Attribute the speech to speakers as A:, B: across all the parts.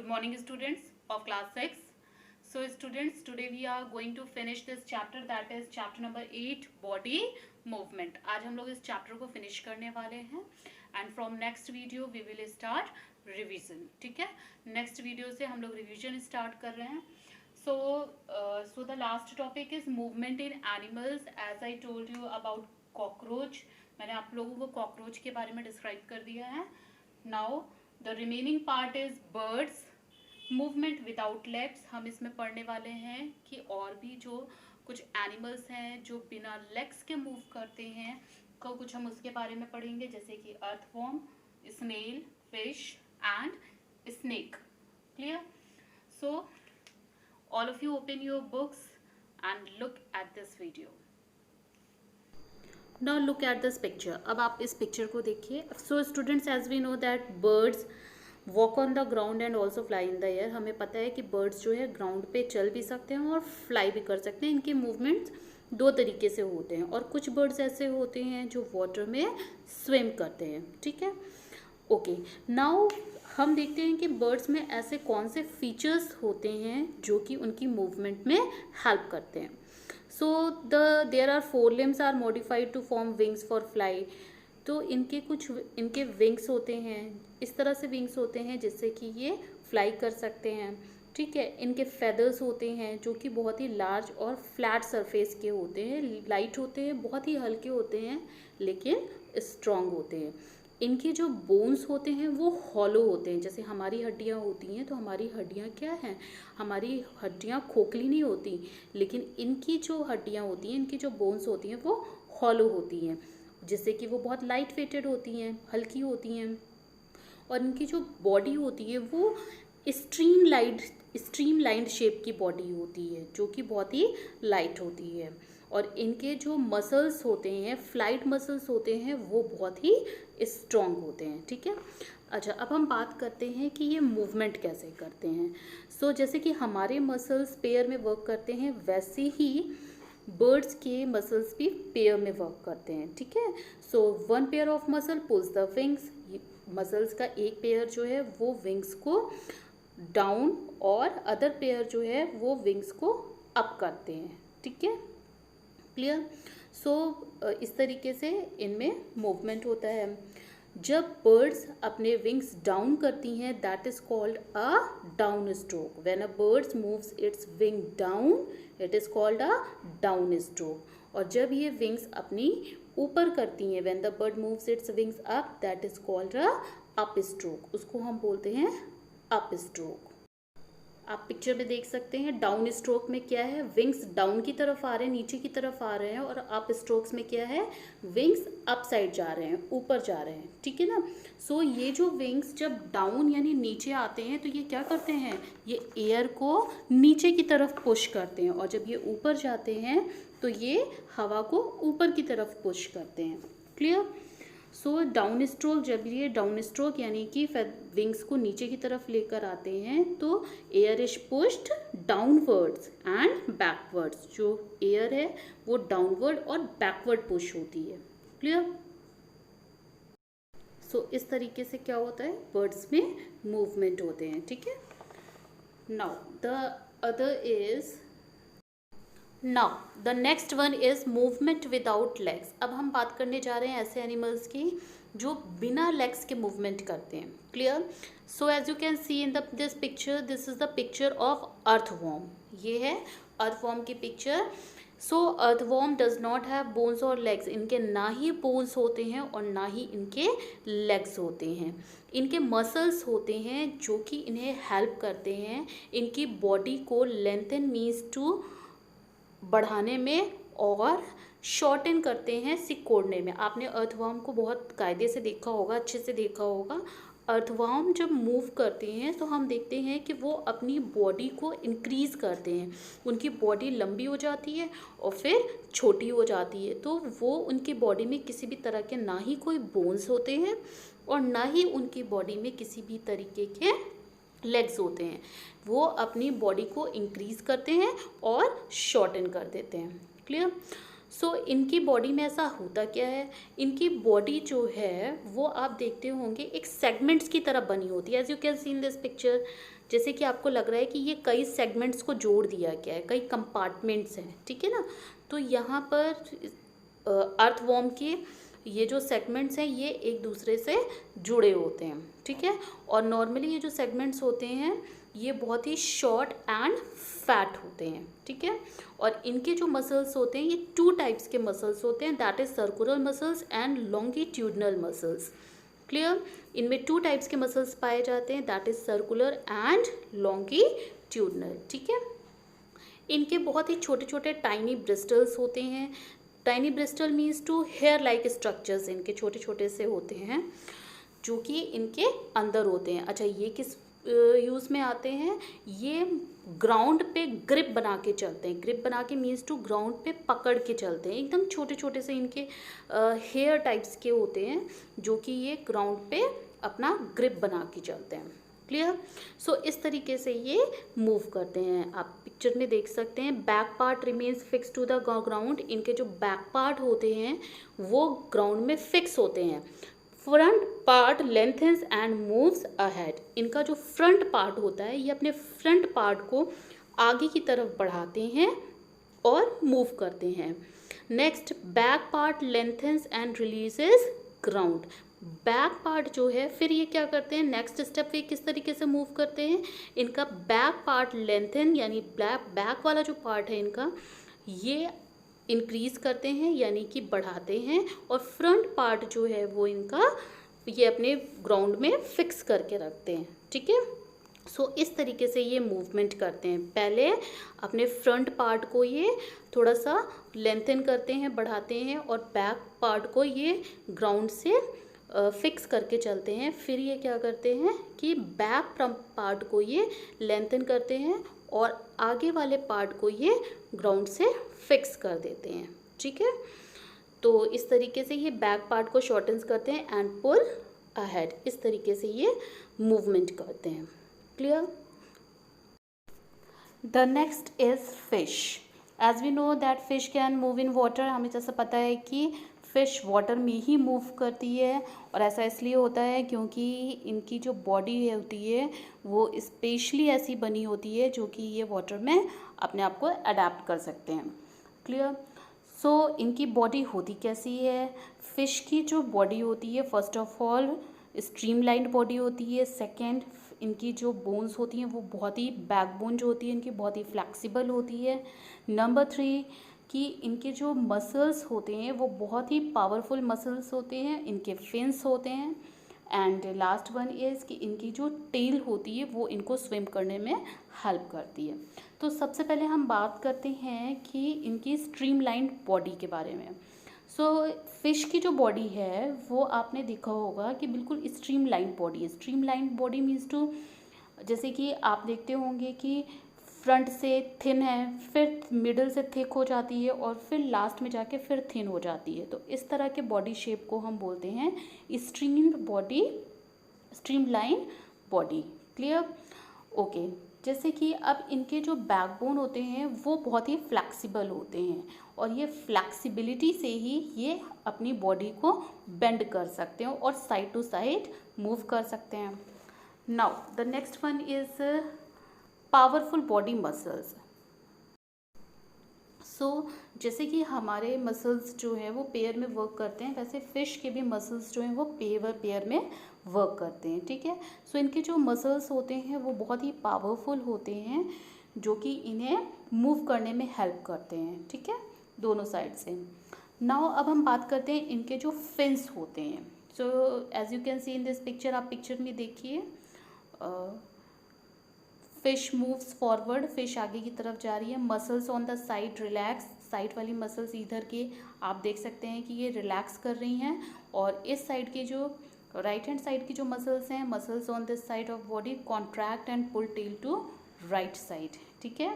A: Good morning, students of class 6. So students, today we are going to finish this chapter, that is chapter number 8, body movement. आज हम लोग इस chapter को finish करने वाले हैं and from next video we will start revision. ठीक है, next video से हम लोग revision start कर रहे हैं. So the last topic is movement in animals. As I told you about cockroach, मैंने आप लोगों को cockroach के बारे में describe कर दिया है. Now the remaining part is birds movement without legs. हम इसमें पढ़ने वाले हैं कि और भी जो कुछ एनिमल्स हैं जो बिना लेग्स के मूव करते हैं को कुछ हम उसके बारे में पढ़ेंगे, जैसे कि earthworm, snail, fish and snake. Clear? So all of you open your books and look at this video. Now look at this picture. अब आप इस पिक्चर को देखिए. So students, as we know that birds walk on the ground and also fly in the air. हमें पता है कि birds जो है ग्राउंड पे चल भी सकते हैं और फ्लाई भी कर सकते हैं. इनके मूवमेंट्स दो तरीके से होते हैं और कुछ बर्ड्स ऐसे होते हैं जो वाटर में स्विम करते हैं. ठीक है, ओके. नाउ हम देखते हैं कि बर्ड्स में ऐसे कौन से फीचर्स होते हैं जो कि उनकी मूवमेंट में हेल्प करते हैं. So there are forelimbs are modified to form wings for flight. तो इनके विंग्स होते हैं, इस तरह से विंग्स होते हैं जिससे कि ये फ्लाई कर सकते हैं. ठीक है, इनके फेदर्स होते हैं जो कि बहुत ही लार्ज और फ्लैट सरफेस के होते हैं, लाइट होते हैं, बहुत ही हल्के होते हैं लेकिन स्ट्रॉन्ग होते हैं. इनके जो बोन्स होते हैं वो हॉलो होते हैं. जैसे हमारी हड्डियाँ होती हैं तो हमारी हड्डियाँ क्या हैं, हमारी हड्डियाँ खोखली नहीं होती, लेकिन इनकी जो हड्डियाँ होती हैं, इनकी जो बोन्स होती हैं वो हॉलो होती हैं, जिससे कि वो बहुत लाइट वेटेड होती हैं, हल्की होती हैं. और इनकी जो बॉडी होती है वो स्ट्रीमलाइंड शेप की बॉडी होती है जो कि बहुत ही लाइट होती है. और इनके जो मसल्स होते हैं, फ्लाइट मसल्स होते हैं, वो बहुत ही स्ट्रॉन्ग होते हैं. ठीक है, अच्छा, अब हम बात करते हैं कि ये मूवमेंट कैसे करते हैं. सो जैसे कि हमारे मसल्स पेयर में वर्क करते हैं, वैसे ही बर्ड्स के मसल्स भी पेयर में वर्क करते हैं. ठीक है, so one pair of muscle pulls the wings. Muscles का एक पेयर जो है वो विंग्स को डाउन और अदर पेयर जो है वो विंग्स को अप करते हैं. ठीक है, क्लियर? सो इस तरीके से इनमें मूवमेंट होता है. जब बर्ड्स अपने विंग्स डाउन करती हैं, that is called a down stroke. When a bird's moves it's wing down, it is called a down stroke. और जब ये विंग्स अपनी ऊपर करती हैं, when the bird moves its wings up, that is called a up stroke. उसको हम बोलते हैं अप स्ट्रोक. आप पिक्चर में देख सकते हैं डाउन स्ट्रोक में क्या है, विंग्स डाउन की तरफ आ रहे हैं, नीचे की तरफ आ रहे हैं. और अप स्ट्रोक्स में क्या है, विंग्स अप साइड जा रहे हैं, ऊपर जा रहे हैं. ठीक है ना. सो ये जो विंग्स जब डाउन यानी नीचे आते हैं तो ये क्या करते हैं, ये एयर को नीचे की तरफ पुश करते हैं. और जब ये ऊपर जाते हैं तो ये हवा को ऊपर की तरफ पुश करते हैं. क्लियर? सो डाउन स्ट्रोक, जब ये डाउन स्ट्रोक यानी कि विंग्स को नीचे की तरफ लेकर आते हैं तो air is pushed downwards and backwards. जो एयर है वो डाउनवर्ड और बैकवर्ड पुश होती है. क्लियर? सो इस तरीके से क्या होता है, बर्ड्स में मूवमेंट होते हैं. ठीक है. Now the next one is movement without legs. अब हम बात करने जा रहे हैं ऐसे एनिमल्स की जो बिना लेग्स के मूवमेंट करते हैं. Clear? So as you can see in this picture, this is the picture of earthworm. ये है अर्थवॉर्म की picture. So earthworm does not have bones और लेग्स. इनके ना ही बोन्स होते हैं और ना ही इनके लेग्स होते हैं. इनके मसल्स होते हैं जो कि इन्हें हेल्प करते हैं इनकी बॉडी को लेंथन मीन्स टू बढ़ाने में और शॉर्टन करते हैं सिकोड़ने में. आपने अर्थवर्म को बहुत कायदे से देखा होगा, अच्छे से देखा होगा. अर्थवर्म जब मूव करते हैं तो हम देखते हैं कि वो अपनी बॉडी को इंक्रीज़ करते हैं. उनकी बॉडी लंबी हो जाती है और फिर छोटी हो जाती है. तो वो उनकी बॉडी में किसी भी तरह के ना ही कोई बोन्स होते हैं और ना ही उनकी बॉडी में किसी भी तरीके के लेग्स होते हैं. वो अपनी बॉडी को इंक्रीज़ करते हैं और शॉर्टन कर देते हैं. क्लियर? सो इनकी बॉडी में ऐसा होता क्या है, इनकी बॉडी जो है वो आप देखते होंगे एक सेगमेंट्स की तरह बनी होती है. As you can see in this picture, जैसे कि आपको लग रहा है कि ये कई सेगमेंट्स को जोड़ दिया गया है, कई कंपार्टमेंट्स हैं, ठीक है ना। तो यहाँ पर अर्थवॉर्म के ये जो सेगमेंट्स हैं ये एक दूसरे से जुड़े होते हैं, ठीक है। और नॉर्मली ये जो सेगमेंट्स होते हैं ये बहुत ही शॉर्ट एंड फैट होते हैं, ठीक है। और इनके जो मसल्स होते हैं ये 2 टाइप्स के मसल्स होते हैं, that is circular muscles and longitudinal muscles. Clear. इनमें 2 टाइप्स के मसल्स पाए जाते हैं, that is circular and longitudinal, ठीक है। इनके बहुत ही छोटे छोटे टाइनी ब्रिस्टल्स होते हैं। Tiny bristle means to hair like structures इनके छोटे छोटे से होते हैं जो कि इनके अंदर होते हैं। अच्छा, ये किस यूज़ में आते हैं? ये ग्राउंड पे ग्रिप बना के चलते हैं। ग्रिप बना के मीन्स टू ग्राउंड पे पकड़ के चलते हैं। एकदम छोटे छोटे से इनके हेयर टाइप्स के होते हैं जो कि ये ग्राउंड पे अपना ग्रिप बना के चलते हैं। क्लियर। सो इस तरीके से ये मूव करते हैं। आप पिक्चर में देख सकते हैं, back part remains fix to the ground. इनके जो बैक पार्ट होते हैं वो ग्राउंड में फिक्स होते हैं। Front part lengthens and moves ahead. इनका जो फ्रंट पार्ट होता है ये अपने फ्रंट पार्ट को आगे की तरफ बढ़ाते हैं और मूव करते हैं। Next, back part lengthens and releases ground. Back part जो है फिर ये क्या करते हैं, नेक्स्ट स्टेप पे किस तरीके से मूव करते हैं, इनका बैक पार्ट लेंथन यानी बैक वाला जो पार्ट है इनका ये इंक्रीज करते हैं यानी कि बढ़ाते हैं, और फ्रंट पार्ट जो है वो इनका ये अपने ग्राउंड में फिक्स करके रखते हैं, ठीक है। सो इस तरीके से ये मूवमेंट करते हैं। पहले अपने फ्रंट पार्ट को ये थोड़ा सा लेंथन करते हैं, बढ़ाते हैं, और बैक पार्ट को ये ग्राउंड से फिक्स करके चलते हैं। फिर ये क्या करते हैं कि बैक पार्ट को ये लेंथन करते हैं और आगे वाले पार्ट को ये ग्राउंड से फिक्स कर देते हैं, ठीक है। तो इस तरीके से ये बैक पार्ट को शॉर्टन्स करते हैं एंड पुल अहेड। इस तरीके से ये मूवमेंट करते हैं। Clear. The next is fish. As we know that fish can move in water. हमें जैसा पता है कि फ़िश वाटर में ही मूव करती है, और ऐसा इसलिए होता है क्योंकि इनकी जो बॉडी होती है वो स्पेशली ऐसी बनी होती है जो कि ये वाटर में अपने आप को अडेप्ट कर सकते हैं। क्लियर। सो इनकी बॉडी होती कैसी है? फ़िश की जो बॉडी होती है first of all streamlined body होती है। सेकेंड, इनकी जो बोन्स होती हैं वो बहुत ही बैकबोन जो होती है इनकी बहुत ही फ्लेक्सिबल होती है। नंबर 3 कि इनके जो मसल्स होते हैं वो बहुत ही पावरफुल मसल्स होते हैं, इनके फिन्स होते हैं। एंड लास्ट वन इज़ कि इनकी जो टेल होती है वो इनको स्विम करने में हेल्प करती है। तो सबसे पहले हम बात करते हैं कि इनकी स्ट्रीमलाइंड बॉडी के बारे में। सो फिश की जो बॉडी है वो आपने देखा होगा कि बिल्कुल स्ट्रीमलाइंड बॉडी है। स्ट्रीमलाइंड बॉडी मीन्स टू, जैसे कि आप देखते होंगे कि फ्रंट से थिन है, फिर मिडल से थिक हो जाती है, और फिर लास्ट में जाके फिर थिन हो जाती है। तो इस तरह के बॉडी शेप को हम बोलते हैं streamed body, streamline body. Clear. Okay. जैसे कि अब इनके जो बैकबोन होते हैं वो बहुत ही फ्लेक्सिबल होते हैं, और ये फ्लेक्सिबिलिटी से ही ये अपनी बॉडी को बेंड कर सकते हैं और साइड टू साइड मूव कर सकते हैं। Now the next one is powerful body muscles. So जैसे कि हमारे मसल्स जो है वो पेयर में वर्क करते हैं, वैसे फिश के भी मसल्स जो हैं वो पेयर में वर्क करते हैं, ठीक है। सो इनके जो मसल्स होते हैं वो बहुत ही पावरफुल होते हैं जो कि इन्हें मूव करने में हेल्प करते हैं, ठीक है, दोनों साइड से। नाउ अब हम बात करते हैं इनके जो फिन्स होते हैं। So as you can see in this picture, आप पिक्चर में देखिए, फिश मूव्स फॉरवर्ड, फिश आगे की तरफ जा रही है। Muscles on the side relax, side वाली मसल्स इधर की आप देख सकते हैं कि ये रिलैक्स कर रही हैं, और इस साइड की जो राइट हैंड साइड की जो मसल्स हैं, muscles on this side of body contract and pull tail to right side, ठीक है।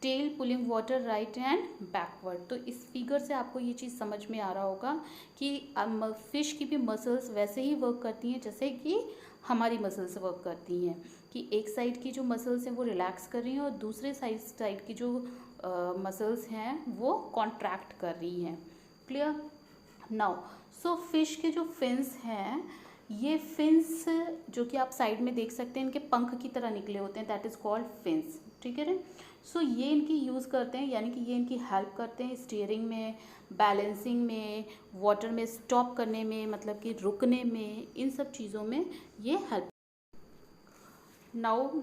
A: Tail pulling water right and backward. तो इस फिगर से आपको ये चीज़ समझ में आ रहा होगा कि फिश की भी मसल्स वैसे ही वर्क करती हैं जैसे कि हमारी मसल्स वर्क करती हैं, कि एक साइड की जो मसल्स हैं वो रिलैक्स कर रही हैं और दूसरे साइड की जो मसल्स हैं वो कॉन्ट्रैक्ट कर रही हैं। क्लियर। नाउ सो फिश के जो फिन्स हैं ये फिन्स जो कि आप साइड में देख सकते हैं, इनके पंख की तरह निकले होते हैं, दैट इज़ कॉल्ड फिन्स, ठीक है ना। सो ये इनकी यूज़ करते हैं, यानी कि ये इनकी हेल्प करते हैं स्टीयरिंग में, बैलेंसिंग में, वाटर में स्टॉप करने में, मतलब कि रुकने में, इन सब चीज़ों में ये हेल्प। नाउ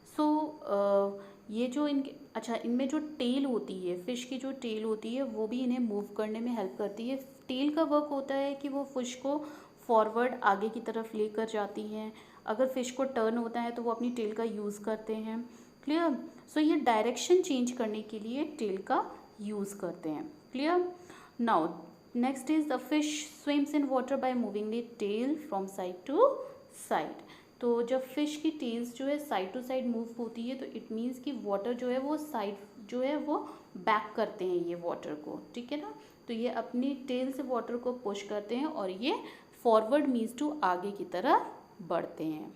A: सो ये जो इनके, अच्छा, इनमें जो टेल होती है, फिश की जो टेल होती है वो भी इन्हें मूव करने में हेल्प करती है। टेल का वर्क होता है कि वो फिश को फॉरवर्ड आगे की तरफ लेकर जाती हैं। अगर फिश को टर्न होता है तो वो अपनी टेल का यूज़ करते हैं। क्लियर। सो ये डायरेक्शन चेंज करने के लिए टेल का यूज़ करते हैं। Clear. Now next is the fish swims in water by moving the tail from side to side. तो जब फिश की टेल्स जो है साइड टू साइड मूव होती है तो इट मीन्स कि वाटर जो है वो साइड जो है वो बैक करते हैं ये वाटर को, ठीक है ना। तो ये अपनी टेल से वाटर को पुश करते हैं और ये फॉरवर्ड मीन्स टू आगे की तरफ बढ़ते हैं।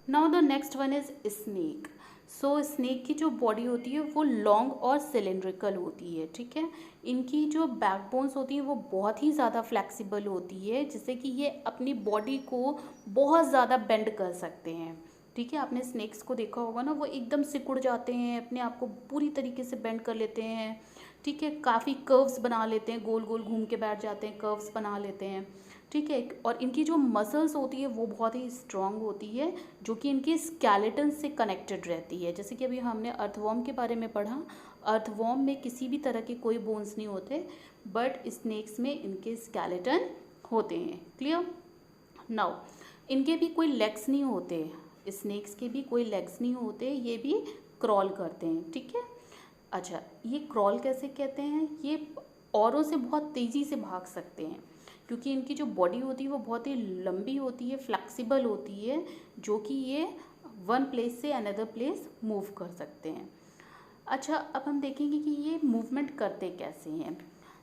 A: Now the next one is snake. So snake की जो बॉडी होती है वो लॉन्ग और सिलेंड्रिकल होती है, ठीक है। इनकी जो बैकबोन्स होती हैं वो बहुत ही ज़्यादा फ्लेक्सिबल होती है, जिससे कि ये अपनी बॉडी को बहुत ज़्यादा बेंड कर सकते हैं, ठीक है। आपने स्नेक्स को देखा होगा ना, वो एकदम सिकुड़ जाते हैं, अपने आप को पूरी तरीके से बेंड कर लेते हैं, ठीक है। काफ़ी कर्व्स बना लेते हैं, गोल गोल घूम के बैठ जाते हैं, कर्व्स बना लेते हैं, ठीक है। और इनकी जो मसल्स होती है वो बहुत ही स्ट्रांग होती है, जो कि इनके स्केलेटन से कनेक्टेड रहती है। जैसे कि अभी हमने अर्थवॉर्म के बारे में पढ़ा, अर्थवॉर्म में किसी भी तरह के कोई बोन्स नहीं होते, बट स्नेक्स में इनके स्केलेटन होते हैं। क्लियर। नाउ इनके भी कोई लेग्स नहीं होते, स्नेक्स के भी कोई लेग्स नहीं होते, ये भी क्रॉल करते हैं, ठीक है। अच्छा, ये क्रॉल कैसे कहते हैं, ये औरों से बहुत तेज़ी से भाग सकते हैं, क्योंकि इनकी जो बॉडी होती है वो बहुत ही लंबी होती है, फ्लेक्सिबल होती है, जो कि ये वन प्लेस से अनदर प्लेस मूव कर सकते हैं। अच्छा, अब हम देखेंगे कि ये मूवमेंट करते कैसे हैं।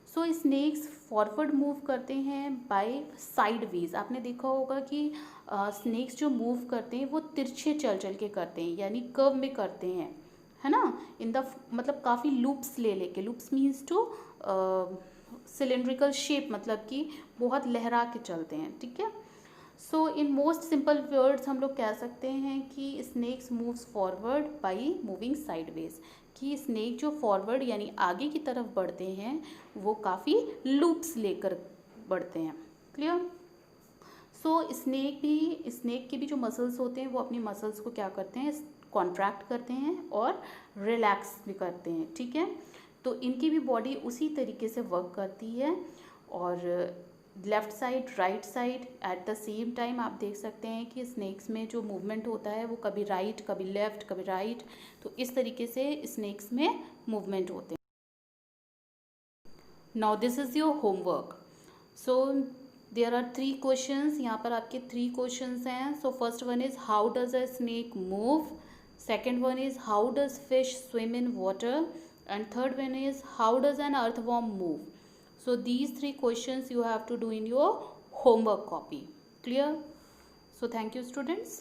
A: सो स्नेक्स फॉरवर्ड मूव करते हैं बाय साइडवेज। आपने देखा होगा कि स्नेक्स जो मूव करते हैं वो तिरछे चल चल के करते हैं, यानी कर्व में करते हैं, है ना। इन द मतलब काफ़ी लूप्स ले लेके, loops means to cylindrical shape, मतलब कि बहुत लहरा के चलते हैं, ठीक है। So in most simple words हम लोग कह सकते हैं कि snakes moves forward by moving sideways, कि स्नेक जो फॉरवर्ड यानी आगे की तरफ बढ़ते हैं वो काफ़ी लूप्स लेकर बढ़ते हैं। क्लियर। सो स्नेक के भी जो मसल्स होते हैं वो अपनी मसल्स को क्या करते हैं, कॉन्ट्रैक्ट करते हैं और रिलैक्स भी करते हैं, ठीक है। तो इनकी भी बॉडी उसी तरीके से वर्क करती है, और left side right side at the same time आप देख सकते हैं कि स्नेक्स में जो मूवमेंट होता है वो कभी राइट कभी लेफ़्ट कभी राइट, तो इस तरीके से स्नेक्स में मूवमेंट होते हैं। Now this is your homework. So there are 3 questions, यहाँ पर आपके 3 क्वेश्चंस हैं। So first one is how does a snake move, second one is how does fish swim in water, and third one is how does an earthworm move. So these 3 questions you have to do in your homework copy. Clear? So thank you students.